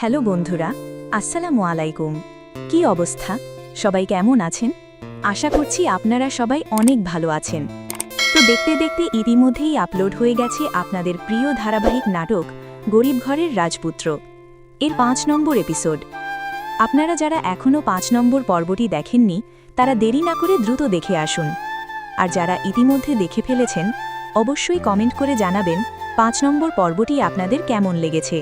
Hello বন্ধুরা, আসসালামু আলাইকুম। কি অবস্থা? সবাই কেমন আছেন? আশা করছি আপনারা সবাই অনেক ভালো আছেন। তো দেখতে দেখতে ইতিমধ্যেই আপলোড হয়ে গেছে আপনাদের প্রিয় ধারাবাহিক নাটক গরিব ঘরের রাজপুত্র এর ৫ নম্বর এপিসোড। আপনারা যারা এখনও ৫ নম্বর পর্বটি দেখেননি তারা দেরি না করে দ্রুত দেখে আসুন। আর যারা ইতিমধ্যে দেখে ফেলেছেন অবশ্যই কমেন্ট করে জানাবেন ৫ নম্বর পর্বটি আপনাদের কেমন লেগেছে।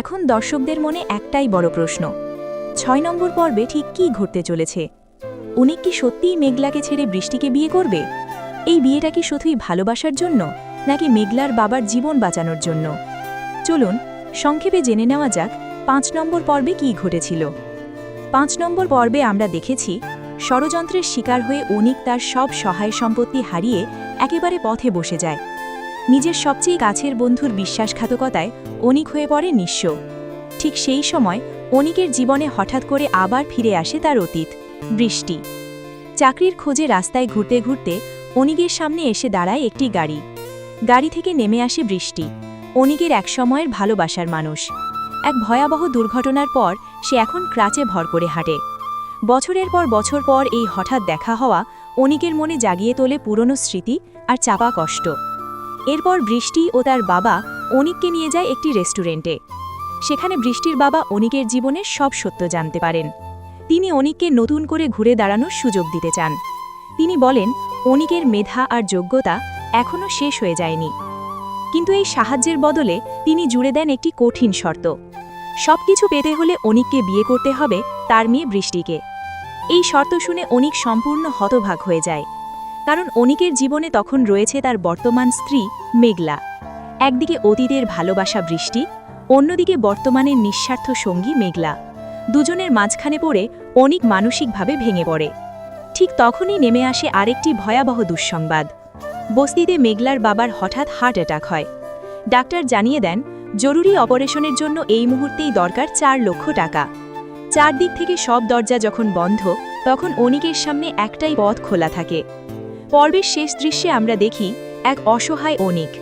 এখন দর্শকদের মনে একটাই বড় প্রশ্ন, ৬ নম্বর পর্বে ঠিক কী ঘটতে চলেছে? উনি কি সত্যিই মেঘলাকে ছেড়ে বৃষ্টিকে বিয়ে করবে? এই বিয়েটা কি শুধুই ভালোবাসার জন্য নাকি মেঘলার বাবার জীবন বাঁচানোর জন্য? চলুন সংক্ষেপে জেনে নেওয়া যাক ৫ নম্বর পর্বে কী ঘটেছিল। ৫ নম্বর পর্বে আমরা দেখেছি ষড়যন্ত্রের শিকার হয়ে অনিক তার সব সহায় সম্পত্তি হারিয়ে একেবারে পথে বসে যায়। নিজের সবচেয়ে কাছের বন্ধুর বিশ্বাসঘাতকতায় অনিক হয়ে পড়ে নিঃস্ব। ঠিক সেই সময় অনিকের জীবনে হঠাৎ করে আবার ফিরে আসে তার অতীত, বৃষ্টি। চাকরির খোঁজে রাস্তায় ঘুরতে ঘুরতে অনিকের সামনে এসে দাঁড়ায় একটি গাড়ি। গাড়ি থেকে নেমে আসে বৃষ্টি, অনিকের একসময়ের ভালোবাসার মানুষ। এক ভয়াবহ দুর্ঘটনার পর সে এখন ক্রাচে ভর করে হাঁটে। বছরের পর বছর পর এই হঠাৎ দেখা হওয়া অনিকের মনে জাগিয়ে তোলে পুরনো স্মৃতি আর চাপা কষ্ট। এরপর বৃষ্টি ও তার বাবা অনিককে নিয়ে যায় একটি রেস্টুরেন্টে। সেখানে বৃষ্টির বাবা অনিকের জীবনের সব সত্য জানতে পারেন। তিনি অনিককে নতুন করে ঘুরে দাঁড়ানোর সুযোগ দিতে চান। তিনি বলেন অনিকের মেধা আর যোগ্যতা এখনও শেষ হয়ে যায়নি, কিন্তু এই সাহায্যের বদলে তিনি জুড়ে দেন একটি কঠিন শর্ত। সবকিছু পেতে হলে অনিককে বিয়ে করতে হবে তার মেয়ে বৃষ্টিকে। এই শর্ত শুনে অনিক সম্পূর্ণ হতভাগ হয়ে যায়, কারণ অনিকের জীবনে তখন রয়েছে তার বর্তমান স্ত্রী মেঘলা। একদিকে অতীতের ভালোবাসা বৃষ্টি, অন্যদিকে বর্তমানের নিঃস্বার্থ সঙ্গী মেঘলা। দুজনের মাঝখানে পড়ে অনিক মানসিকভাবে ভেঙে পড়ে। ঠিক তখনই নেমে আসে আরেকটি ভয়াবহ দুঃসংবাদ। বস্তিতে মেঘলার বাবার হঠাৎ হার্ট অ্যাটাক হয়। ডাক্তার জানিয়ে দেন জরুরি অপারেশনের জন্য এই মুহূর্তেই দরকার ৪ লক্ষ টাকা। চারদিক থেকে সব দরজা যখন বন্ধ, তখন অনিকের সামনে একটাই পথ খোলা থাকে। পর্বের শেষ দৃশ্যে আমরা দেখি এক অসহায় অনিক,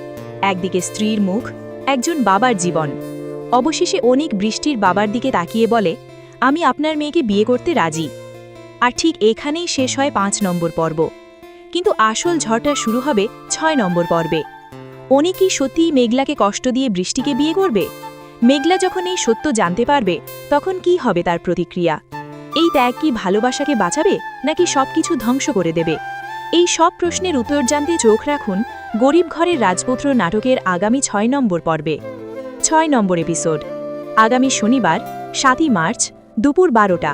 একদিকে স্ত্রীর মুখ, একজন বাবার জীবন। অবশেষে অনিক বৃষ্টির বাবার দিকে তাকিয়ে বলে, আমি আপনার মেয়েকে বিয়ে করতে রাজি। আর ঠিক এখানেই শেষ হয় ৫ নম্বর পর্ব। কিন্তু আসল ঝড়টা শুরু হবে ৬ নম্বর পর্বে। অনিক কি সত্যিই মেঘলাকে কষ্ট দিয়ে বৃষ্টিকে বিয়ে করবে? মেঘলা যখন এই সত্য জানতে পারবে তখন কি হবে তার প্রতিক্রিয়া? এই ত্যাগ কি ভালোবাসাকে বাঁচাবে নাকি সবকিছু ধ্বংস করে দেবে? এই সব প্রশ্নের উত্তর জানতে চোখ রাখুন গরিব ঘরের রাজপুত্র নাটকের আগামী ৬ নম্বর পর্বে। ৬ নম্বর এপিসোড আগামী শনিবার ৭ই মার্চ দুপুর ১২টা,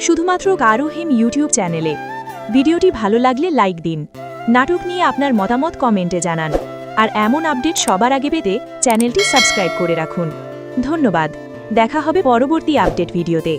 শুধুমাত্র কারোহিম ইউটিউব চ্যানেলে। ভিডিওটি ভালো লাগলে লাইক দিন, নাটক নিয়ে আপনার মতামত কমেন্টে জানান, আর এমন আপডেট সবার আগে পেতে চ্যানেলটি সাবস্ক্রাইব করে রাখুন। ধন্যবাদ, দেখা হবে পরবর্তী আপডেট ভিডিওতে।